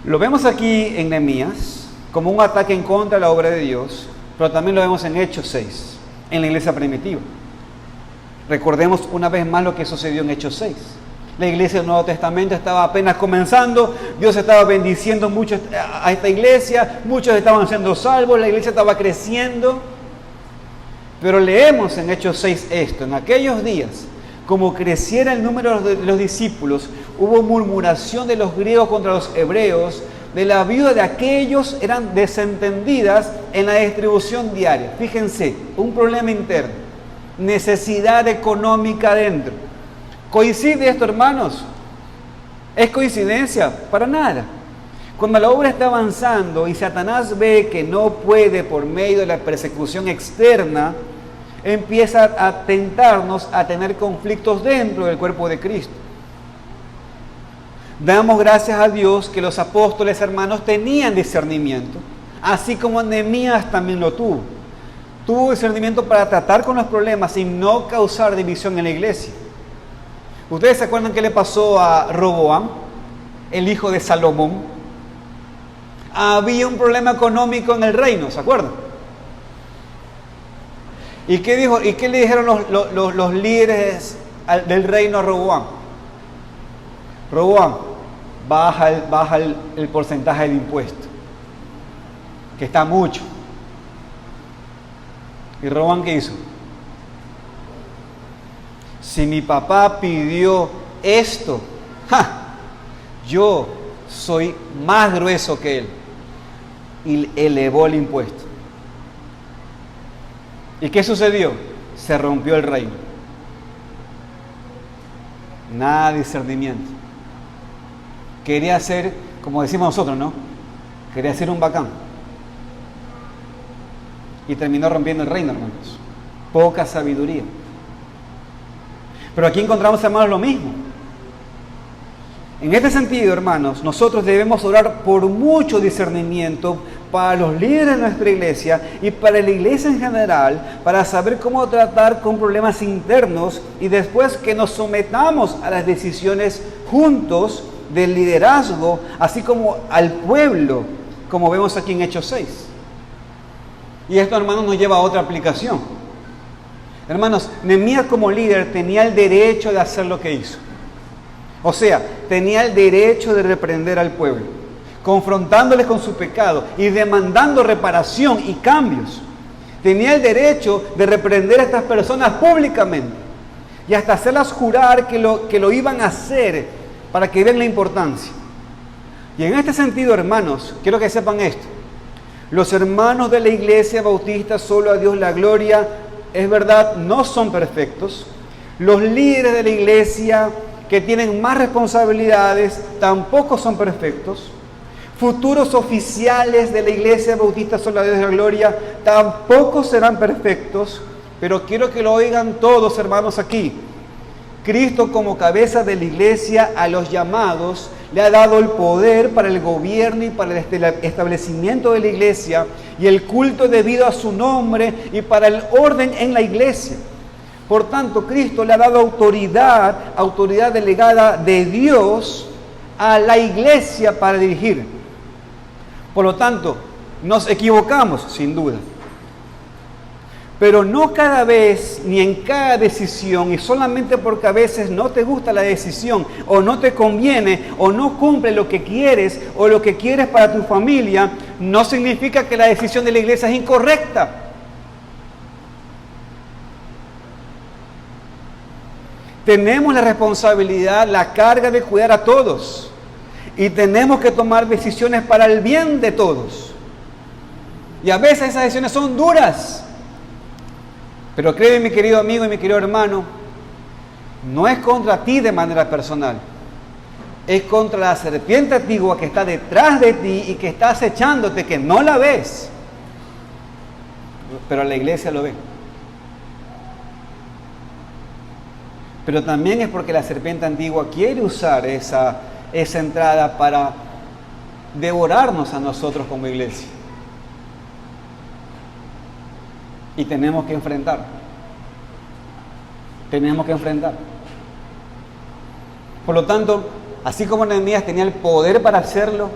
Lo vemos aquí en Nehemías como un ataque en contra de la obra de Dios, pero también lo vemos en Hechos 6, en la iglesia primitiva. Recordemos una vez más lo que sucedió en Hechos 6. La iglesia del Nuevo Testamento estaba apenas comenzando, Dios estaba bendiciendo mucho a esta iglesia, muchos estaban siendo salvos, la iglesia estaba creciendo. Pero leemos en Hechos 6 esto: en aquellos días, como creciera el número de los discípulos, hubo murmuración de los griegos contra los hebreos, de la viuda de aquellos eran desentendidas en la distribución diaria. Fíjense, un problema interno, necesidad económica dentro. ¿Coincide esto, hermanos? ¿Es coincidencia? Para nada. Cuando la obra está avanzando y Satanás ve que no puede por medio de la persecución externa, empieza a tentarnos a tener conflictos dentro del cuerpo de Cristo. Damos gracias a Dios que los apóstoles, hermanos, tenían discernimiento, así como Nehemías también lo tuvo. Tuvo discernimiento para tratar con los problemas y no causar división en la iglesia. ¿Ustedes se acuerdan qué le pasó a Roboam, el hijo de Salomón? Había un problema económico en el reino, ¿se acuerdan? ¿Y qué dijo? ¿Y qué le dijeron los líderes del reino a Roboam? Roboam, baja el porcentaje de impuesto, que está mucho. ¿Y Roboam qué hizo? Si mi papá pidió esto, yo soy más grueso que él. Y elevó el impuesto. ¿Y qué sucedió? Se rompió el reino. Nada de discernimiento. Quería ser, como decimos nosotros, ¿no? Quería ser un bacán. Y terminó rompiendo el reino, hermanos. Poca sabiduría. Pero aquí encontramos, hermanos, lo mismo. En este sentido, hermanos, nosotros debemos orar por mucho discernimiento para los líderes de nuestra iglesia y para la iglesia en general, para saber cómo tratar con problemas internos y después que nos sometamos a las decisiones juntos del liderazgo, así como al pueblo, como vemos aquí en Hechos 6. Y esto, hermanos, nos lleva a otra aplicación. Hermanos, Nehemías como líder tenía el derecho de hacer lo que hizo. O sea, tenía el derecho de reprender al pueblo, confrontándoles con su pecado y demandando reparación y cambios. Tenía el derecho de reprender a estas personas públicamente y hasta hacerlas jurar que lo iban a hacer para que vean la importancia. Y en este sentido, hermanos, quiero que sepan esto. Los hermanos de la Iglesia Bautista Solo a Dios la Gloria, es verdad, no son perfectos. Los líderes de la iglesia que tienen más responsabilidades tampoco son perfectos. Futuros oficiales de la Iglesia Bautista Solo a Dios la Gloria tampoco serán perfectos. Pero quiero que lo oigan todos, hermanos, aquí. Cristo, como cabeza de la iglesia, a los llamados le ha dado el poder para el gobierno y para el establecimiento de la iglesia y el culto debido a su nombre y para el orden en la iglesia. Por tanto, Cristo le ha dado autoridad delegada de Dios a la iglesia para dirigir. Por lo tanto, nos equivocamos, sin duda. Pero no cada vez, ni en cada decisión, y solamente porque a veces no te gusta la decisión, o no te conviene, o no cumple lo que quieres, o lo que quieres para tu familia, no significa que la decisión de la iglesia es incorrecta. Tenemos la responsabilidad, la carga de cuidar a todos, y tenemos que tomar decisiones para el bien de todos. Y a veces esas decisiones son duras. Pero créeme, mi querido amigo y mi querido hermano, no es contra ti de manera personal. Es contra la serpiente antigua que está detrás de ti y que está acechándote, que no la ves. Pero la iglesia lo ve. Pero también es porque la serpiente antigua quiere usar esa entrada para devorarnos a nosotros como iglesia. Y tenemos que enfrentar. Por lo tanto, así como Nehemías tenía el poder para hacerlo,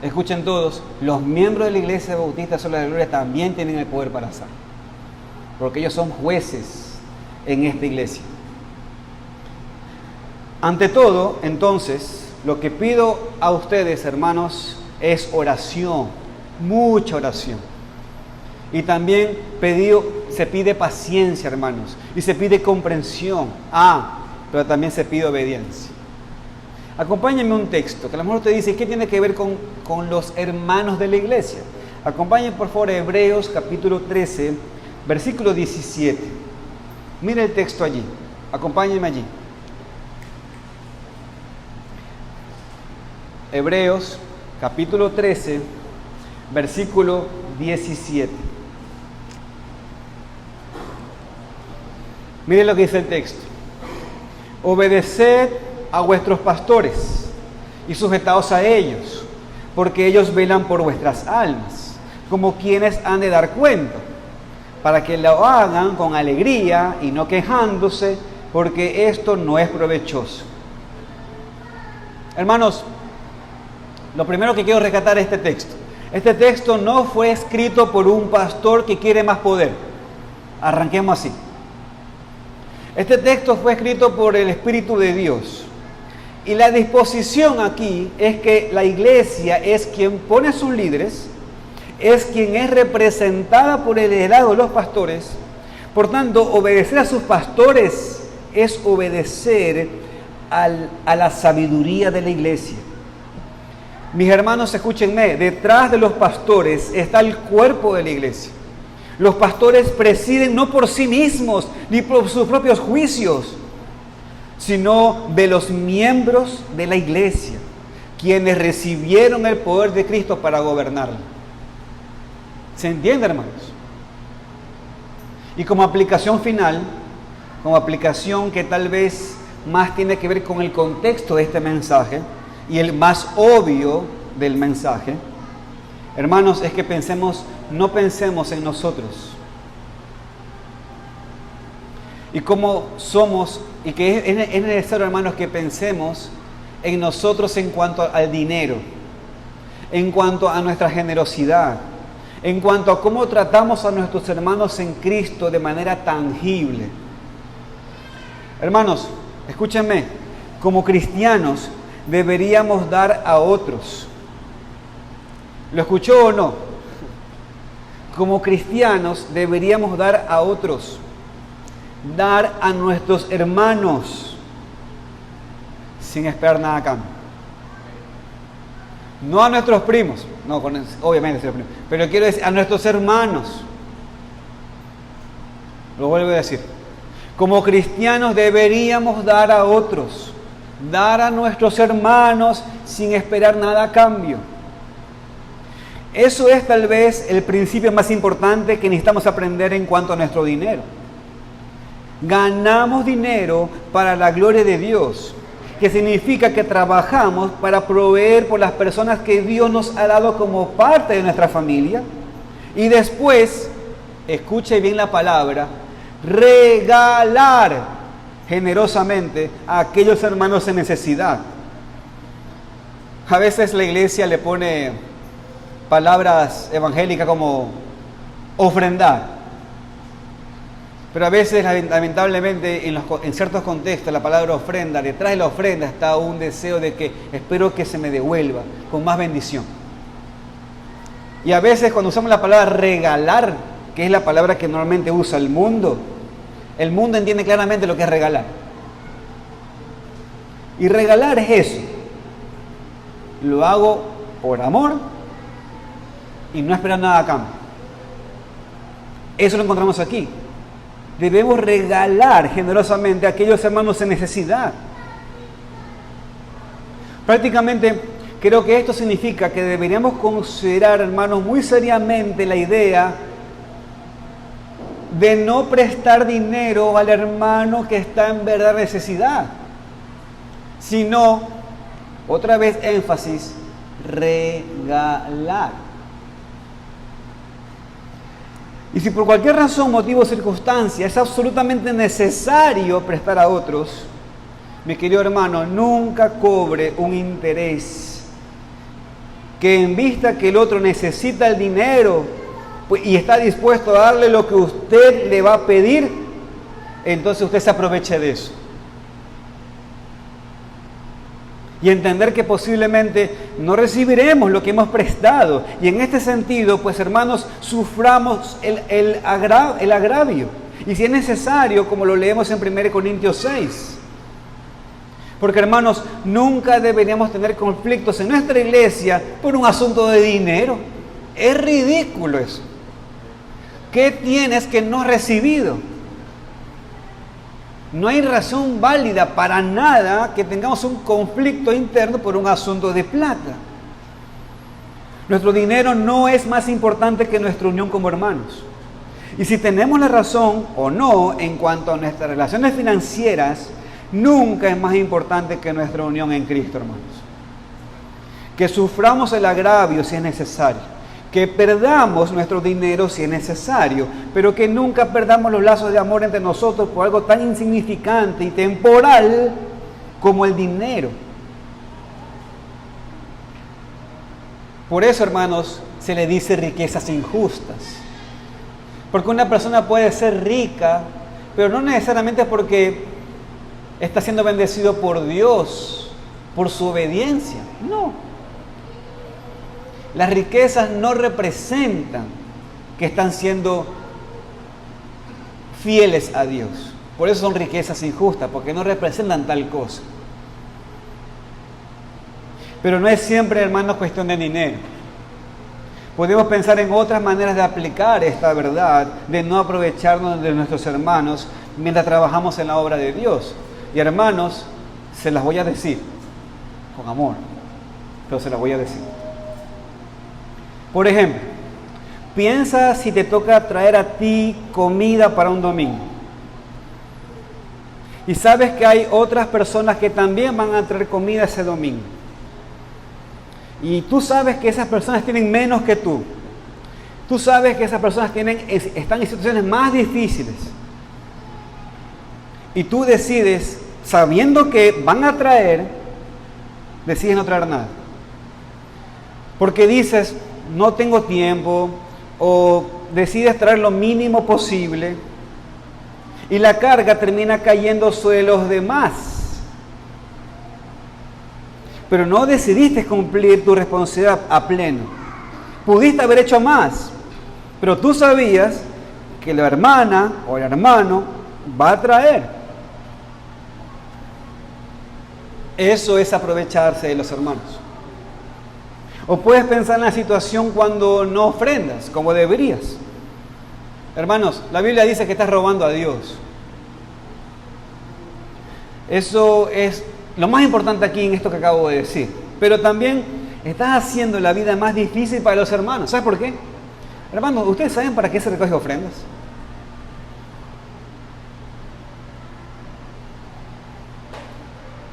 escuchen todos, los miembros de la Iglesia Bautista Sola de Gloria también tienen el poder para hacerlo. Porque ellos son jueces en esta iglesia. Ante todo, entonces, lo que pido a ustedes, hermanos, es oración, mucha oración. Y también se pide paciencia, hermanos, y se pide comprensión. Pero también se pide obediencia. Acompáñenme un texto, que a lo mejor te dice, ¿qué tiene que ver con los hermanos de la iglesia? Acompáñenme por favor a Hebreos capítulo 13, versículo 17. Mire el texto allí, acompáñenme allí. Hebreos capítulo 13, versículo 17. Miren lo que dice el texto. Obedeced a vuestros pastores y sujetaos a ellos, porque ellos velan por vuestras almas, como quienes han de dar cuenta, para que lo hagan con alegría y no quejándose, porque esto no es provechoso. Hermanos, lo primero que quiero rescatar es este texto. Este texto no fue escrito por un pastor que quiere más poder. Arranquemos así. Este texto fue escrito por el Espíritu de Dios. Y la disposición aquí es que la iglesia es quien pone a sus líderes, es quien es representada por el liderazgo de los pastores. Por tanto, obedecer a sus pastores es obedecer a la sabiduría de la iglesia. Mis hermanos, escúchenme, detrás de los pastores está el cuerpo de la iglesia. Los pastores presiden no por sí mismos, ni por sus propios juicios, sino de los miembros de la iglesia, quienes recibieron el poder de Cristo para gobernarla. ¿Se entiende, hermanos? Y como aplicación final, como aplicación que tal vez más tiene que ver con el contexto de este mensaje, y el más obvio del mensaje, hermanos, es que no pensemos en nosotros. Y cómo somos, y que es necesario, hermanos, que pensemos en nosotros en cuanto al dinero, en cuanto a nuestra generosidad, en cuanto a cómo tratamos a nuestros hermanos en Cristo de manera tangible. Hermanos, escúchenme, como cristianos deberíamos dar a otros. ¿Lo escuchó o no? Como cristianos deberíamos dar a otros, dar a nuestros hermanos sin esperar nada a cambio. No a nuestros primos, no, obviamente ser primos, pero quiero decir a nuestros hermanos. Lo vuelvo a decir. Como cristianos deberíamos dar a otros, dar a nuestros hermanos sin esperar nada a cambio. Eso es tal vez el principio más importante que necesitamos aprender en cuanto a nuestro dinero. Ganamos dinero para la gloria de Dios, que significa que trabajamos para proveer por las personas que Dios nos ha dado como parte de nuestra familia. Y después, escuche bien la palabra, regalar generosamente a aquellos hermanos en necesidad. A veces la iglesia le pone palabras evangélicas como ofrendar. Pero a veces, lamentablemente, en ciertos contextos, la palabra ofrenda, detrás de la ofrenda está un deseo de que espero que se me devuelva con más bendición. Y a veces cuando usamos la palabra regalar, que es la palabra que normalmente usa el mundo entiende claramente lo que es regalar. Y regalar es eso. Lo hago por amor y no esperar nada a cambio. Eso lo encontramos aquí. Debemos regalar generosamente a aquellos hermanos en necesidad. Prácticamente creo que esto significa que deberíamos considerar, hermanos, muy seriamente la idea de no prestar dinero al hermano que está en verdad necesidad, sino, otra vez énfasis, regalar. Y si por cualquier razón, motivo o circunstancia es absolutamente necesario prestar a otros, mi querido hermano, nunca cobre un interés que en vista que el otro necesita el dinero y está dispuesto a darle lo que usted le va a pedir, entonces usted se aproveche de eso. Y entender que posiblemente no recibiremos lo que hemos prestado. Y en este sentido, pues hermanos, suframos el agravio. Y si es necesario, como lo leemos en 1 Corintios 6. Porque hermanos, nunca deberíamos tener conflictos en nuestra iglesia por un asunto de dinero. Es ridículo eso. ¿Qué tienes que no has recibido? No hay razón válida para nada que tengamos un conflicto interno por un asunto de plata. Nuestro dinero no es más importante que nuestra unión como hermanos. Y si tenemos la razón o no en cuanto a nuestras relaciones financieras, nunca es más importante que nuestra unión en Cristo, hermanos. Que suframos el agravio si es necesario. Que perdamos nuestro dinero si es necesario, pero que nunca perdamos los lazos de amor entre nosotros por algo tan insignificante y temporal como el dinero. Por eso, hermanos, se le dice riquezas injustas. Porque una persona puede ser rica, pero no necesariamente porque está siendo bendecido por Dios, por su obediencia. No. Las riquezas no representan que están siendo fieles a Dios. Por eso son riquezas injustas, porque no representan tal cosa. Pero no es siempre, hermanos, cuestión de dinero. Podemos pensar en otras maneras de aplicar esta verdad, de no aprovecharnos de nuestros hermanos mientras trabajamos en la obra de Dios. Y hermanos, se las voy a decir con amor, pero se las voy a decir. Por ejemplo, piensa si te toca traer a ti comida para un domingo. Y sabes que hay otras personas que también van a traer comida ese domingo. Y tú sabes que esas personas tienen menos que tú. Tú sabes que esas personas están en situaciones más difíciles. Y tú decides, sabiendo que van a traer, decides no traer nada. Porque dices, no tengo tiempo, o decides traer lo mínimo posible y la carga termina cayendo sobre los demás. Pero no decidiste cumplir tu responsabilidad a pleno. Pudiste haber hecho más, pero tú sabías que la hermana o el hermano va a traer. Eso es aprovecharse de los hermanos. O puedes pensar en la situación cuando no ofrendas, como deberías. Hermanos, la Biblia dice que estás robando a Dios. Eso es lo más importante aquí en esto que acabo de decir. Pero también estás haciendo la vida más difícil para los hermanos. ¿Sabes por qué? Hermanos, ¿ustedes saben para qué se recoge ofrendas?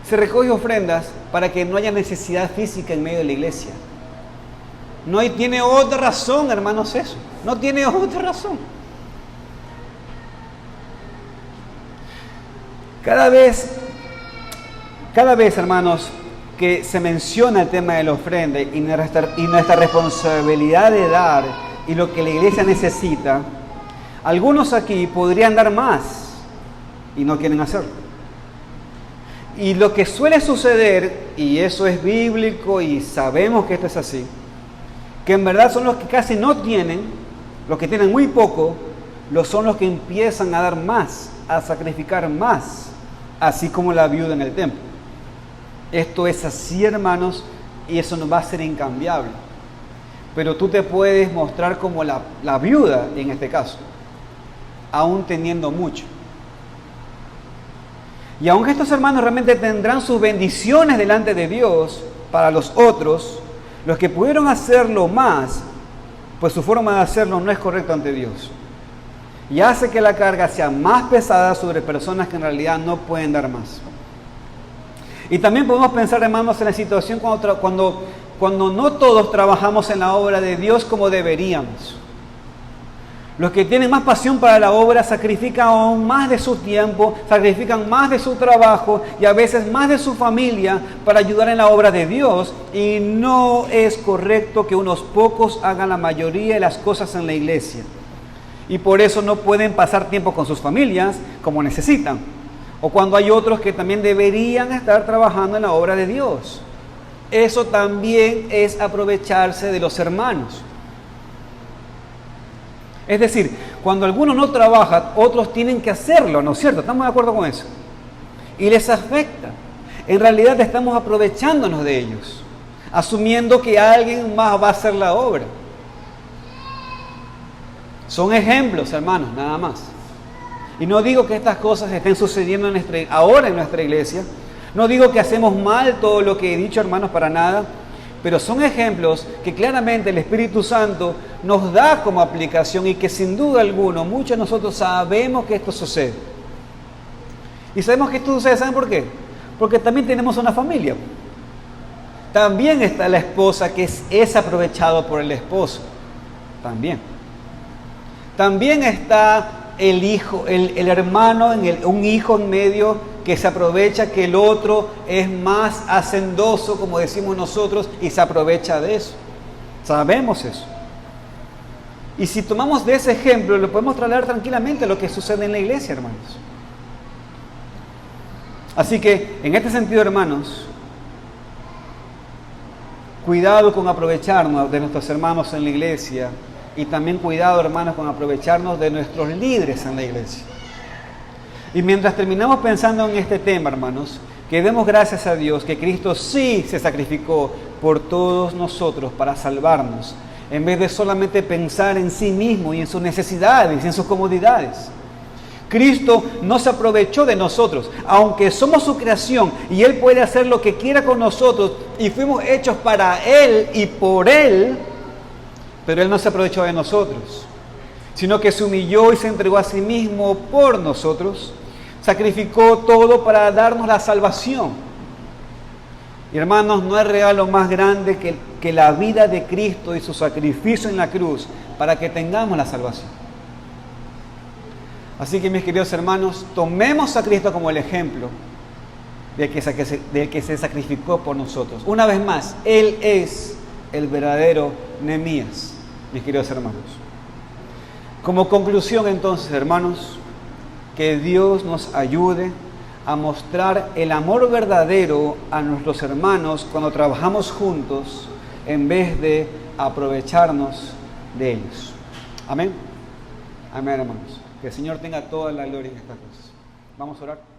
Se recoge ofrendas para que no haya necesidad física en medio de la iglesia. Tiene otra razón, hermanos, eso. No tiene otra razón. Cada vez, hermanos, que se menciona el tema de la ofrenda y nuestra responsabilidad de dar y lo que la iglesia necesita, algunos aquí podrían dar más y no quieren hacerlo. Y lo que suele suceder, y eso es bíblico y sabemos que esto es así, que en verdad son los que casi no tienen, los que tienen muy poco, son los que empiezan a dar más, a sacrificar más, así como la viuda en el templo. Esto es así, hermanos, y eso no va a ser incambiable. Pero tú te puedes mostrar como la viuda en este caso, aún teniendo mucho. Y aunque estos hermanos realmente tendrán sus bendiciones delante de Dios para los otros, los que pudieron hacerlo más, pues su forma de hacerlo no es correcta ante Dios. Y hace que la carga sea más pesada sobre personas que en realidad no pueden dar más. Y también podemos pensar, hermanos, en la situación cuando no todos trabajamos en la obra de Dios como deberíamos. Los que tienen más pasión para la obra sacrifican aún más de su tiempo, sacrifican más de su trabajo y a veces más de su familia para ayudar en la obra de Dios. Y no es correcto que unos pocos hagan la mayoría de las cosas en la iglesia. Y por eso no pueden pasar tiempo con sus familias como necesitan. O cuando hay otros que también deberían estar trabajando en la obra de Dios. Eso también es aprovecharse de los hermanos. Es decir, cuando algunos no trabajan, otros tienen que hacerlo, ¿no es cierto? ¿Estamos de acuerdo con eso? Y les afecta. En realidad estamos aprovechándonos de ellos, asumiendo que alguien más va a hacer la obra. Son ejemplos, hermanos, nada más. Y no digo que estas cosas estén sucediendo ahora en nuestra iglesia. No digo que hacemos mal todo lo que he dicho, hermanos, para nada. Pero son ejemplos que claramente el Espíritu Santo nos da como aplicación y que sin duda alguna muchos de nosotros sabemos que esto sucede. Y sabemos que esto sucede, ¿saben por qué? Porque también tenemos una familia. También está la esposa que es aprovechado por el esposo. También está el hijo, el hermano, un hijo en medio que se aprovecha que el otro es más hacendoso, como decimos nosotros, y se aprovecha de eso. Sabemos eso. Y si tomamos de ese ejemplo, lo podemos trasladar tranquilamente a lo que sucede en la iglesia, hermanos. Así que, en este sentido, hermanos, cuidado con aprovecharnos de nuestros hermanos en la iglesia y también cuidado, hermanos, con aprovecharnos de nuestros líderes en la iglesia. Y mientras terminamos pensando en este tema, hermanos, que demos gracias a Dios que Cristo sí se sacrificó por todos nosotros para salvarnos, en vez de solamente pensar en sí mismo y en sus necesidades y en sus comodidades. Cristo no se aprovechó de nosotros, aunque somos su creación y Él puede hacer lo que quiera con nosotros y fuimos hechos para Él y por Él, pero Él no se aprovechó de nosotros, sino que se humilló y se entregó a sí mismo por nosotros, sacrificó todo para darnos la salvación. Y hermanos, no hay regalo más grande que la vida de Cristo y su sacrificio en la cruz para que tengamos la salvación. Así que mis queridos hermanos, tomemos a Cristo como el ejemplo del que se sacrificó por nosotros. Una vez más, Él es el verdadero Nehemías, mis queridos hermanos. Como conclusión entonces, hermanos, que Dios nos ayude a mostrar el amor verdadero a nuestros hermanos cuando trabajamos juntos en vez de aprovecharnos de ellos. Amén. Amén, hermanos. Que el Señor tenga toda la gloria en estas cosas. Vamos a orar.